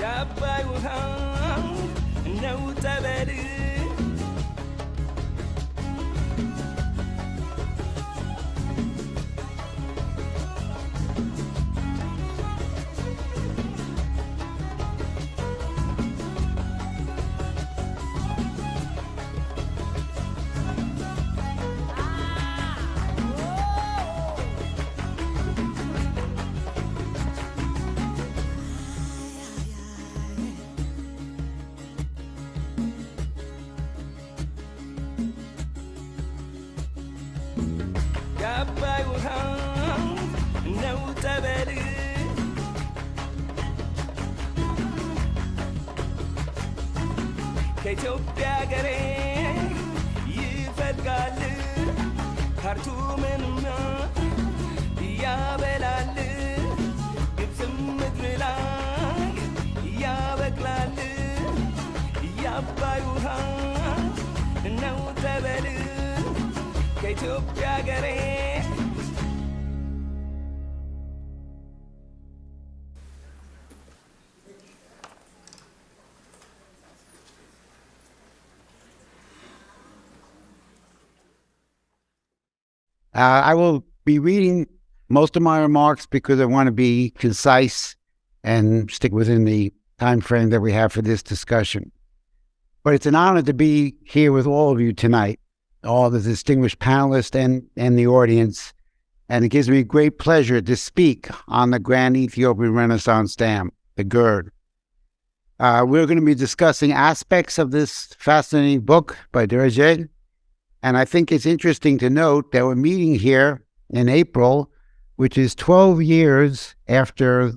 የአባይ ውሃ ነው ጠበል የአባይ ውሃ ነው ጠበል ከኢትዮጵያ ገሬ ይፈልጋል ካርቱምንም ያበላል ግብፅም ምድር ላይ ያበቅላል የአባይ ውሃ ነው ጠበል ከኢትዮጵያ ገሬ I will be reading most of my remarks because I want to be concise and stick within the time frame that we have for this discussion. But it's an honor to be here with all of you tonight, all the distinguished panelists and the audience, and it gives me great pleasure to speak on the Grand Ethiopian Renaissance Dam, the GERD. We're going to be discussing aspects of this fascinating book by Derajed, and I think it's interesting to note that we're meeting here in April, which is 12 years after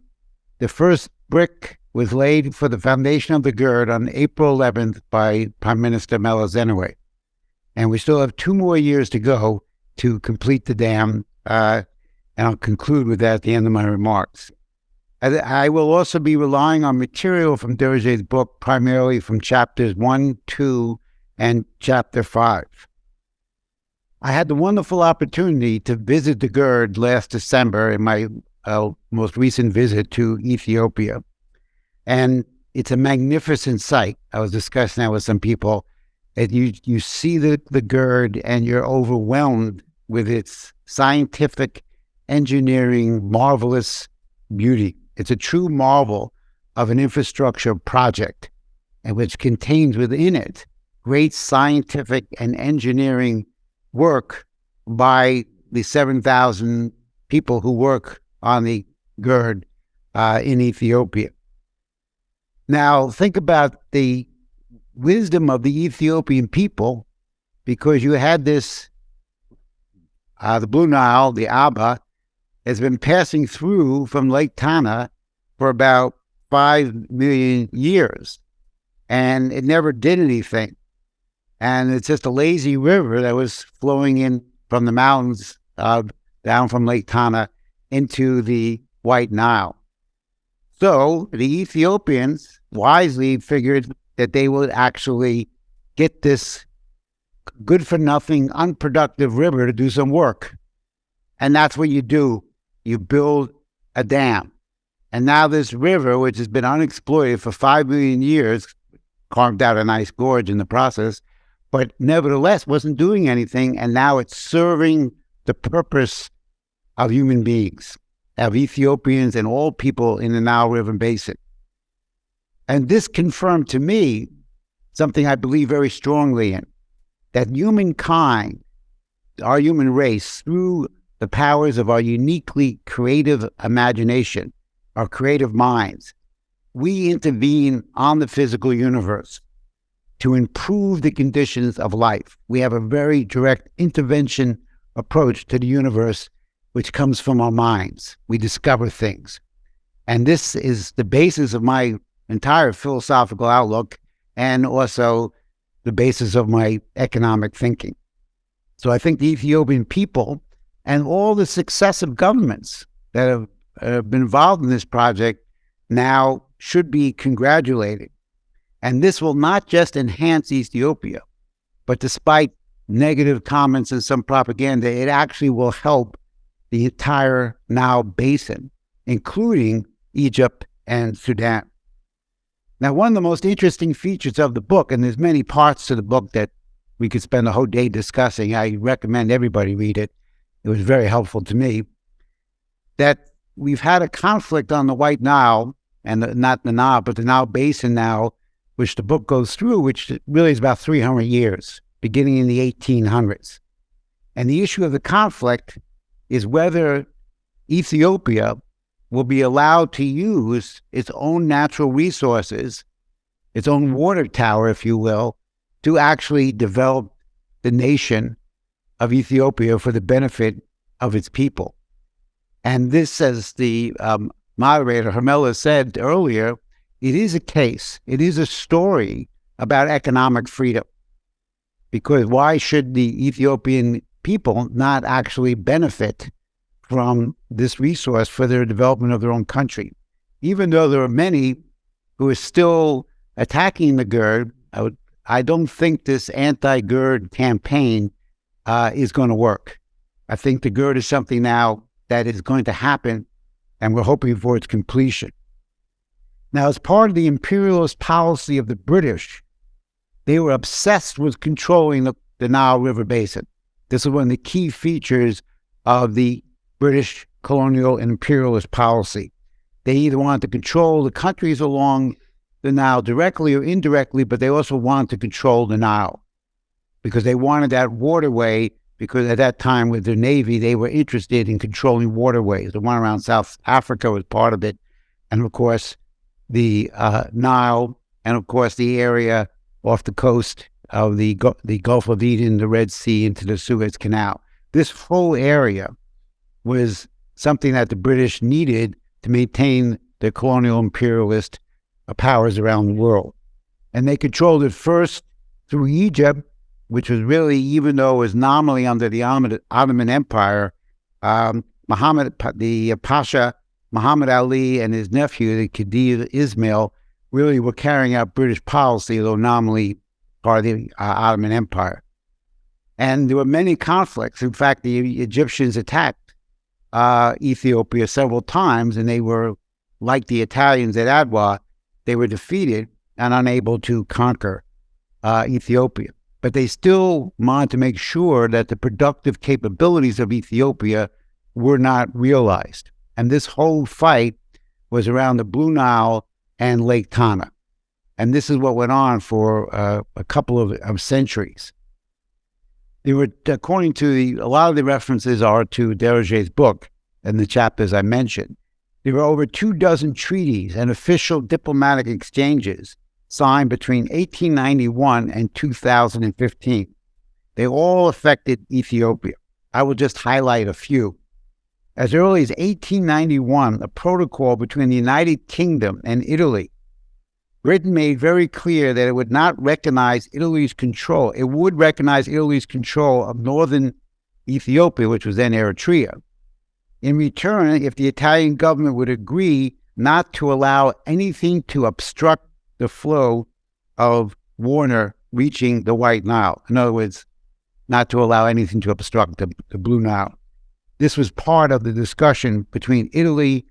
the first brick was laid for the foundation of the GERD on April 11th by Prime Minister Meles Zenawi. And we still have 2 more years to go to complete the dam, and I'll conclude with that at the end of my remarks. I will also be relying on material from Derajed's book, primarily from chapters 1, 2, and chapter 5. I had the wonderful opportunity to visit the GERD last December in my most recent visit to Ethiopia. And it's a magnificent sight. I was discussing that with some people. You see the GERD and you're overwhelmed with its scientific, engineering, marvelous beauty. It's a true marvel of an infrastructure project, and which contains within it great scientific and engineering work by the 7,000 people who work on the GERD in Ethiopia. Now, think about the wisdom of the Ethiopian people, because you had this, the Blue Nile, the Abba, has been passing through from Lake Tana for about 5 million years, and it never did anything. And it's just a lazy river that was flowing in from the mountains down from Lake Tana into the White Nile. So the Ethiopians wisely figured that they would actually get this good-for-nothing, unproductive river to do some work. And that's what you do. You build a dam. And now this river, which has been unexploited for 5 million years, carved out a nice gorge in the process, but nevertheless wasn't doing anything, and now it's serving the purpose of human beings, of Ethiopians and all people in the Nile River Basin. And this confirmed to me something I believe very strongly in, that humankind, our human race, through the powers of our uniquely creative imagination, our creative minds, we intervene on the physical universe to improve the conditions of life. We have a very direct intervention approach to the universe, which comes from our minds. We discover things. And this is the basis of my entire philosophical outlook, and also the basis of my economic thinking. So I think the Ethiopian people and all the successive governments that have been involved in this project now should be congratulated. And this will not just enhance Ethiopia, but despite negative comments and some propaganda, it actually will help the entire Nile Basin, including Egypt and Sudan. Now, one of the most interesting features of the book, and there's many parts to the book that we could spend a whole day discussing. I recommend everybody read it. It was very helpful to me. That we've had a conflict on the White Nile, and not the Nile, but the Nile Basin now, which the book goes through, which really is about 300 years, beginning in the 1800s. And the issue of the conflict is whether Ethiopia will be allowed to use its own natural resources, its own water tower, if you will, to actually develop the nation of Ethiopia for the benefit of its people. And this, as the moderator Hermela said earlier, it is a case, it is a story about economic freedom. Because why should the Ethiopian people not actually benefit from this resource for their development of their own country? Even though there are many who are still attacking the GERD, I don't think this anti-GERD campaign is going to work. I think the GERD is something now that is going to happen, and we're hoping for its completion. Now, as part of the imperialist policy of the British, they were obsessed with controlling the Nile River Basin. This is one of the key features of the British colonial and imperialist policy. They either wanted to control the countries along the Nile directly or indirectly, but they also wanted to control the Nile because they wanted that waterway, because at that time with their navy, they were interested in controlling waterways. The one around South Africa was part of it. And of course, the Nile, and of course, the area off the coast of the Gulf of Eden, the Red Sea, into the Suez Canal. This whole area was something that the British needed to maintain their colonial imperialist powers around the world. And they controlled it first through Egypt, which was really, even though it was nominally under the Ottoman Empire, the Pasha, Muhammad Ali, and his nephew, the Khedive Ismail, really were carrying out British policy, though nominally part of the Ottoman Empire. And there were many conflicts. In fact, the Egyptians attacked Ethiopia several times, and they were, like the Italians at Adwa, they were defeated and unable to conquer Ethiopia. But they still wanted to make sure that the productive capabilities of Ethiopia were not realized. And this whole fight was around the Blue Nile and Lake Tana. And this is what went on for a couple of centuries. There were, according to a lot of the references are to Deroger's book and the chapters I mentioned, there were over 24 treaties and official diplomatic exchanges signed between 1891 and 2015. They all affected Ethiopia. I will just highlight a few. As early as 1891, a protocol between the United Kingdom and Italy, Britain made very clear that it would not recognize Italy's control. It would recognize Italy's control of northern Ethiopia, which was then Eritrea. In return, if the Italian government would agree not to allow anything to obstruct the flow of water reaching the White Nile. In other words, not to allow anything to obstruct the Blue Nile. This was part of the discussion between Italy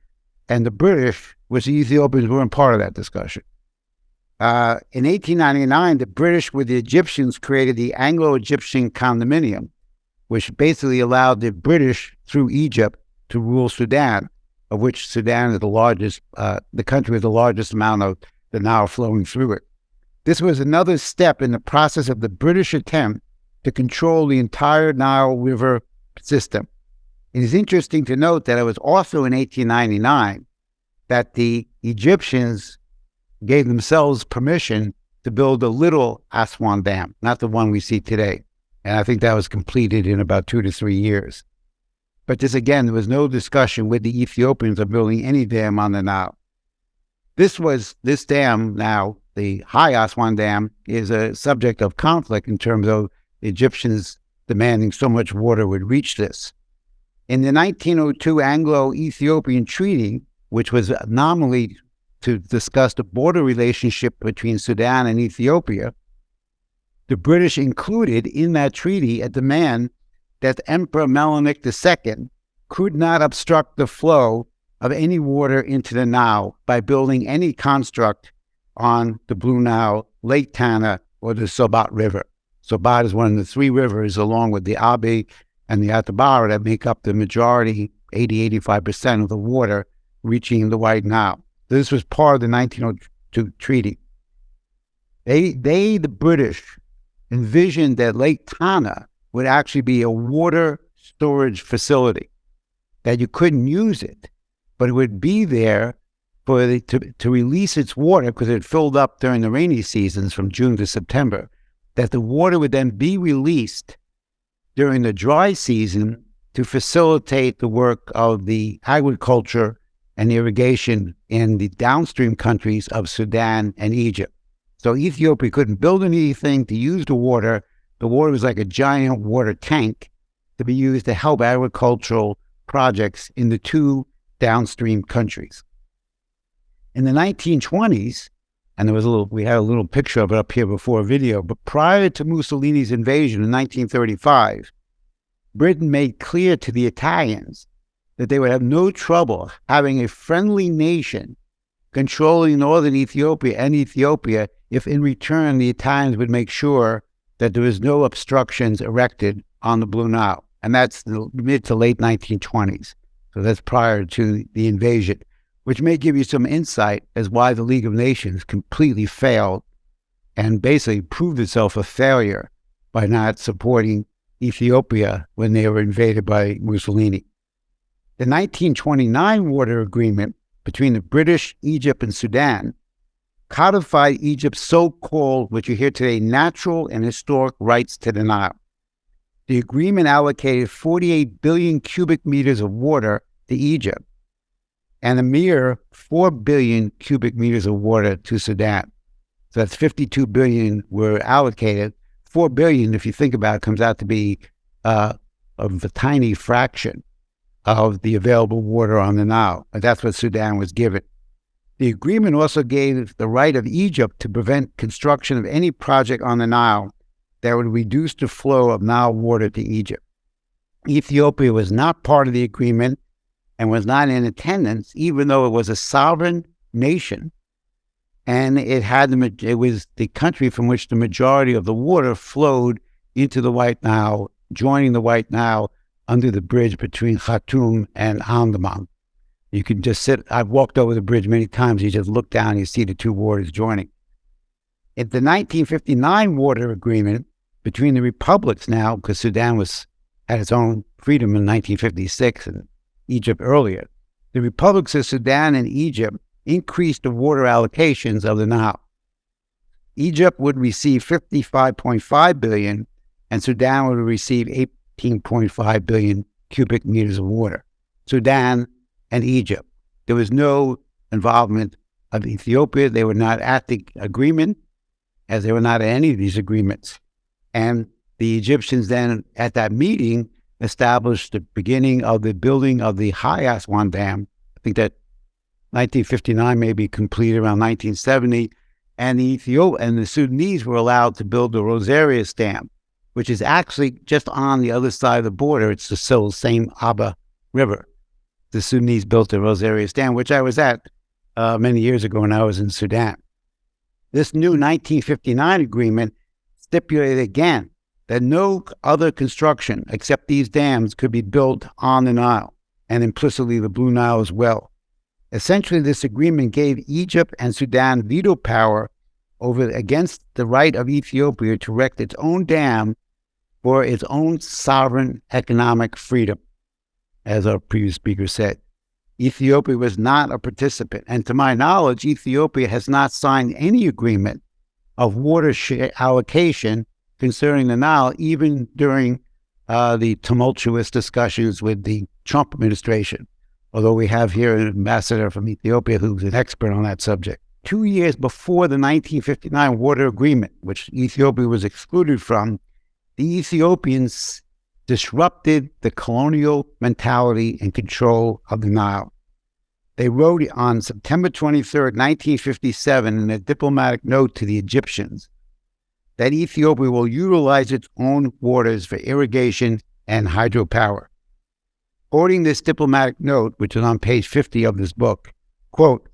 and the British, which the Ethiopians weren't part of that discussion. In 1899, the British with the Egyptians created the Anglo-Egyptian Condominium, which basically allowed the British through Egypt to rule Sudan, of which Sudan is the largest, the country with the largest amount of the Nile flowing through it. This was another step in the process of the British attempt to control the entire Nile River system. It is interesting to note that it was also in 1899 that the Egyptians gave themselves permission to build a little Aswan Dam, not the one we see today. And I think that was completed in about 2 to 3 years. But this, again, there was no discussion with the Ethiopians of building any dam on the Nile. This dam now, the High Aswan Dam, is a subject of conflict in terms of the Egyptians demanding so much water would reach this. In the 1902 Anglo-Ethiopian Treaty, which was nominally to discuss the border relationship between Sudan and Ethiopia, the British included in that treaty a demand that Emperor Menelik II could not obstruct the flow of any water into the Nile by building any construct on the Blue Nile, Lake Tana, or the Sobat River. Sobat is one of the three rivers, along with the Abe and the Athabara, that make up the majority, 85% of the water reaching the White Nile. This was part of the 1902 treaty. The British, envisioned that Lake Tana would actually be a water storage facility, that you couldn't use it, but it would be there to release its water, because it filled up during the rainy seasons from June to September, that the water would then be released during the dry season to facilitate the work of the agriculture and irrigation in the downstream countries of Sudan and Egypt. So Ethiopia couldn't build anything to use the water. The water was like a giant water tank to be used to help agricultural projects in the two downstream countries. In the 1920s, and we had a little picture of it up here before video, but prior to Mussolini's invasion in 1935, Britain made clear to the Italians that they would have no trouble having a friendly nation controlling northern Ethiopia and Ethiopia if in return the Italians would make sure that there was no obstructions erected on the Blue Nile. And that's the mid to late 1920s. So that's prior to the invasion, which may give you some insight as why the League of Nations completely failed and basically proved itself a failure by not supporting Ethiopia when they were invaded by Mussolini. The 1929 water agreement between the British, Egypt, and Sudan codified Egypt's so-called, what you hear today, natural and historic rights to the Nile. The agreement allocated 48 billion cubic meters of water to Egypt and a mere 4 billion cubic meters of water to Sudan. So that's 52 billion were allocated. 4 billion, if you think about it, comes out to be of a tiny fraction of the available water on the Nile. And that's what Sudan was given. The agreement also gave the right of Egypt to prevent construction of any project on the Nile that would reduce the flow of Nile water to Egypt. Ethiopia was not part of the agreement and was not in attendance, even though it was a sovereign nation, and it was the country from which the majority of the water flowed into the White Nile, joining the White Nile under the bridge between Khartoum and Omdurman. You can just I've walked over the bridge many times, you just look down and you see the two waters joining. In the 1959 water agreement between the republics now, because Sudan had its own freedom in 1956 and Egypt earlier, the republics of Sudan and Egypt increased the water allocations of the Nile. Egypt would receive 55.5 billion and Sudan would receive 18.5 billion cubic meters of water. Sudan and Egypt. There was no involvement of Ethiopia. They were not at the agreement, as they were not at any of these agreements. And the Egyptians then, at that meeting, established the beginning of the building of the High Aswan Dam. I think that 1959 may be completed around 1970. And the Sudanese were allowed to build the Rosarius Dam, which is actually just on the other side of the border. It's the same Abba River. The Sudanese built the Rosarius Dam, which I was at many years ago when I was in Sudan. This new 1959 agreement stipulated again that no other construction except these dams could be built on the Nile, and implicitly the Blue Nile as well. Essentially, this agreement gave Egypt and Sudan veto power against the right of Ethiopia to erect its own dam for its own sovereign economic freedom. As our previous speaker said, Ethiopia was not a participant. And to my knowledge, Ethiopia has not signed any agreement of water allocation concerning the Nile, even during the tumultuous discussions with the Trump administration. Although we have here an ambassador from Ethiopia who's an expert on that subject. 2 years before the 1959 water agreement, which Ethiopia was excluded from, the Ethiopians disrupted the colonial mentality and control of the Nile. They wrote on September 23, 1957, in a diplomatic note to the Egyptians, that Ethiopia will utilize its own waters for irrigation and hydropower. Quoting this diplomatic note, which is on page 50 of this book, quote,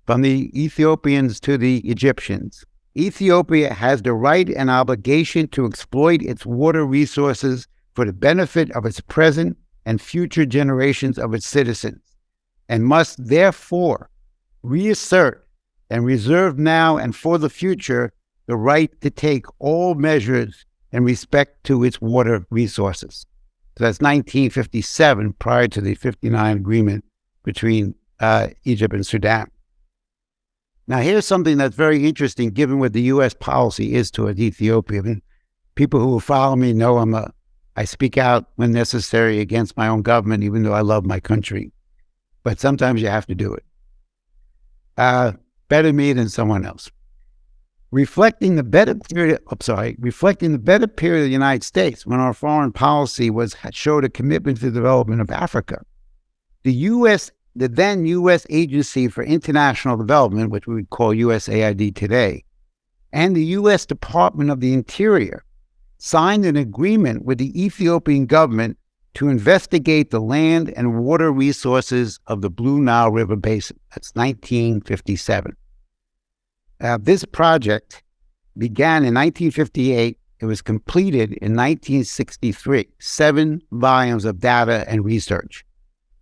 from the Ethiopians to the Egyptians. Ethiopia has the right and obligation to exploit its water resources for the benefit of its present and future generations of its citizens, and must therefore reassert and reserve now and for the future the right to take all measures in respect to its water resources. So that's 1957, prior to the 59 agreement between Egypt and Sudan. Now, here's something that's very interesting, given what the U.S. policy is toward Ethiopia. I mean, people who follow me know I speak out when necessary against my own government, even though I love my country. But sometimes you have to do it. Better me than someone else. Reflecting the better period of the United States, when our foreign policy showed a commitment to the development of Africa, the then U.S. Agency for International Development, which we would call USAID today, and the U.S. Department of the Interior signed an agreement with the Ethiopian government to investigate the land and water resources of the Blue Nile River Basin. That's 1957. This project began in 1958. It was completed in 1963, 7 volumes of data and research.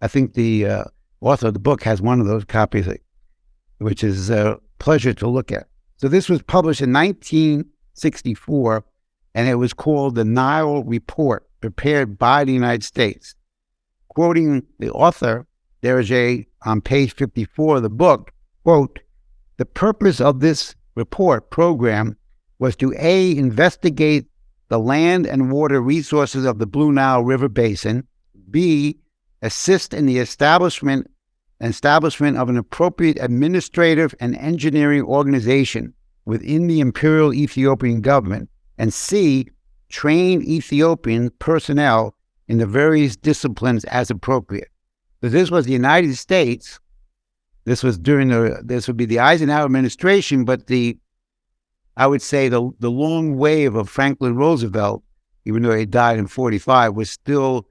I think the author of the book has one of those copies, which is a pleasure to look at. So this was published in 1964, and it was called the Nile Report, prepared by the United States. Quoting the author, on page 54 of the book, quote, "The purpose of this report program was to A, investigate the land and water resources of the Blue Nile River Basin, B, assist in the establishment of an appropriate administrative and engineering organization within the Imperial Ethiopian government, and C, train Ethiopian personnel in the various disciplines as appropriate." So this was the United States. This would be the Eisenhower administration, but I would say the long wave of Franklin Roosevelt, even though he died in 1945, was still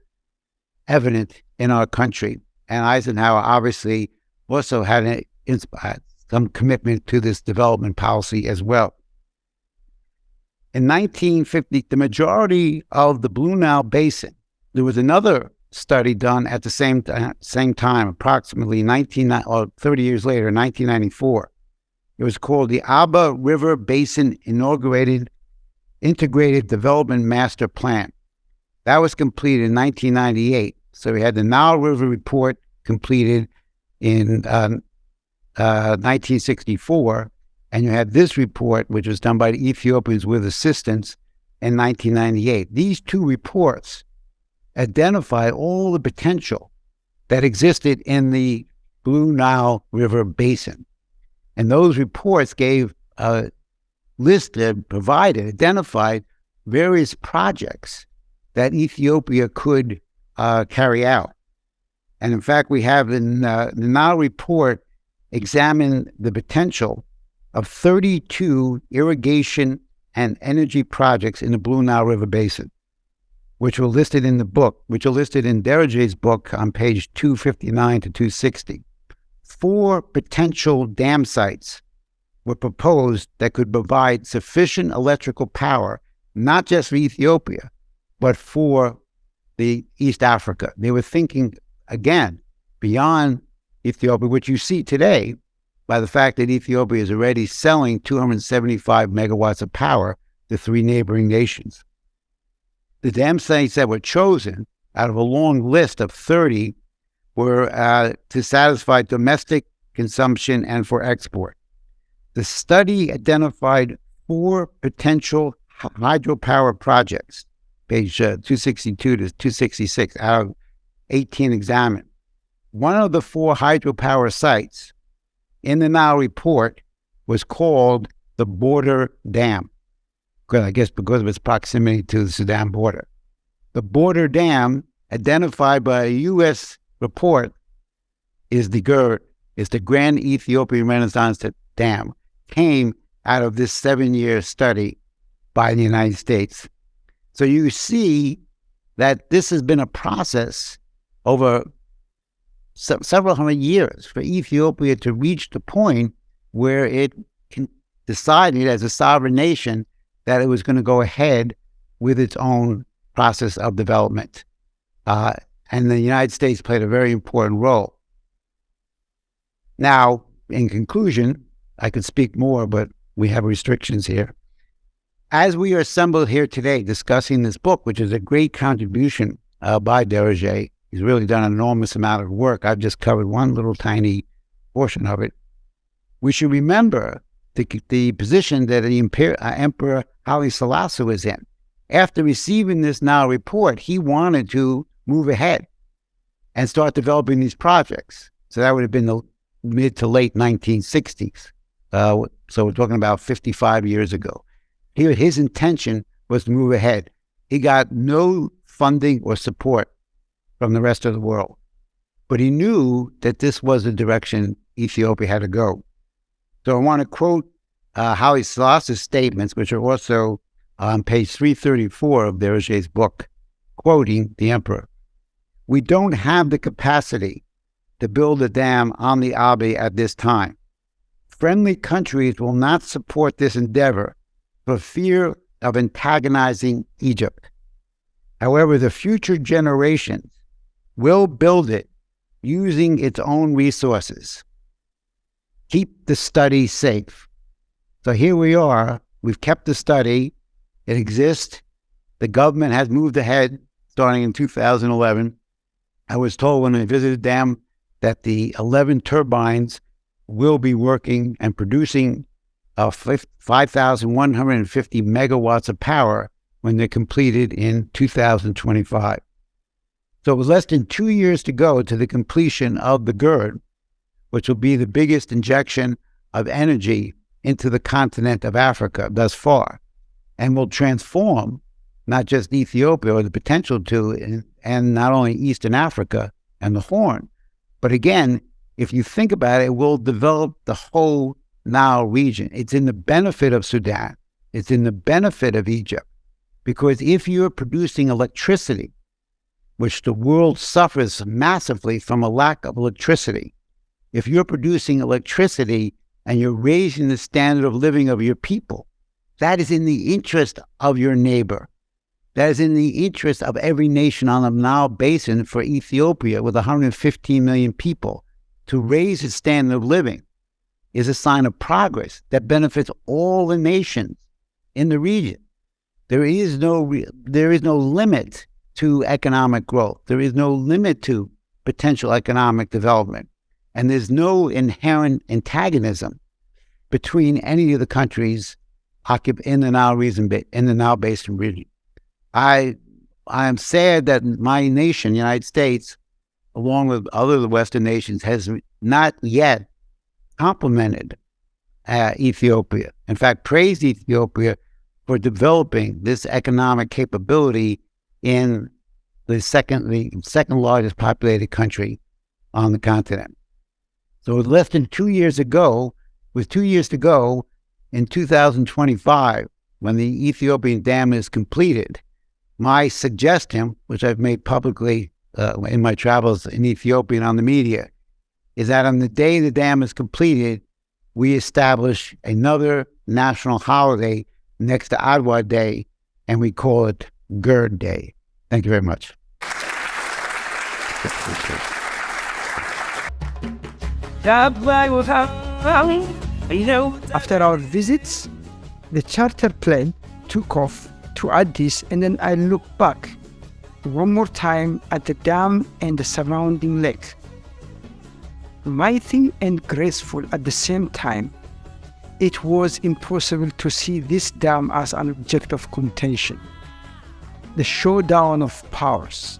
evident in our country. And Eisenhower obviously also had some commitment to this development policy as well. In 1950, the majority of the Blue Nile Basin, there was another study done at the same time, approximately 30 years later, in 1994. It was called the Aba River Basin Integrated Development Master Plan. That was completed in 1998. So we had the Nile River Report completed in 1964, and you had this report, which was done by the Ethiopians with assistance, in 1998. These two reports identified all the potential that existed in the Blue Nile River Basin. And those reports identified various projects that Ethiopia could carry out. And in fact, we have the Nile report examined the potential of 32 irrigation and energy projects in the Blue Nile River Basin, which were listed in Dereje's book on page 259 to 260. 4 potential dam sites were proposed that could provide sufficient electrical power, not just for Ethiopia, but for the East Africa. They were thinking, again, beyond Ethiopia, which you see today by the fact that Ethiopia is already selling 275 megawatts of power to 3 neighboring nations. The dam sites that were chosen out of a long list of 30 were to satisfy domestic consumption and for export. The study identified 4 potential hydropower projects, page 262 to 266, out of 18 examined. One of the 4 hydropower sites in the Nile report was called the Border Dam, I guess because of its proximity to the Sudan border. The Border Dam, identified by a U.S. report, is the Grand Ethiopian Renaissance Dam, came out of this 7-year study by the United States. So you see that this has been a process over several hundred years for Ethiopia to reach the point where it decided as a sovereign nation that it was going to go ahead with its own process of development. And the United States played a very important role. Now, in conclusion, I could speak more, but we have restrictions here. As we are assembled here today discussing this book, which is a great contribution by Derege, he's really done an enormous amount of work. I've just covered one little tiny portion of it. We should remember the position that the Emperor Haile Selassie was in. After receiving this Nile report, he wanted to move ahead and start developing these projects. So that would have been the mid to late 1960s. So we're talking about 55 years ago. Here, his intention was to move ahead. He got no funding or support from the rest of the world, but he knew that this was the direction Ethiopia had to go. So I want to quote Haile Selassie's statements, which are also on page 334 of Derege's book, quoting the emperor. "We don't have the capacity to build a dam on the Abe at this time. Friendly countries will not support this endeavor for fear of antagonizing Egypt. However, the future generations will build it using its own resources. Keep the study safe." So here we are. We've kept the study. It exists. The government has moved ahead starting in 2011. I was told when I visited the dam that the 11 turbines will be working and producing 5,150 megawatts of power when they're completed in 2025. So it was less than 2 years to go to the completion of the GERD, which will be the biggest injection of energy into the continent of Africa thus far, and will transform not just Ethiopia, or the potential to, and not only Eastern Africa and the Horn, but again, if you think about it, it will develop the whole Nile region. It's in the benefit of Sudan. It's in the benefit of Egypt, because if you're producing electricity, which the world suffers massively from a lack of electricity, if you're producing electricity and you're raising the standard of living of your people, that is in the interest of your neighbor. That is in the interest of every nation on the Nile Basin. For Ethiopia, with 115 million people, to raise its standard of living is a sign of progress that benefits all the nations in the region. There is no limit to economic growth. There is no limit to potential economic development. And there's no inherent antagonism between any of the countries in the Nile Basin region. I am sad that my nation, the United States, along with other Western nations, has not yet complimented Ethiopia. In fact, praised Ethiopia for developing this economic capability in the second largest populated country on the continent. So less than 2 years ago, with 2 years to go, in 2025, when the Ethiopian dam is completed, my suggestion, which I've made publicly in my travels in Ethiopia and on the media, is that on the day the dam is completed, we establish another national holiday next to Adwa Day, and we call it GERD Day. Thank you very much. After our visits, the charter plane took off to Addis, and then I looked back one more time at the dam and the surrounding lake. Mighty and graceful at the same time, it was impossible to see this dam as an object of contention. The showdown of powers,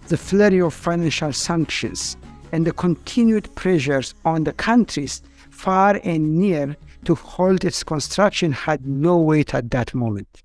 the flurry of financial sanctions, and the continued pressures on the countries far and near to halt its construction had no weight at that moment.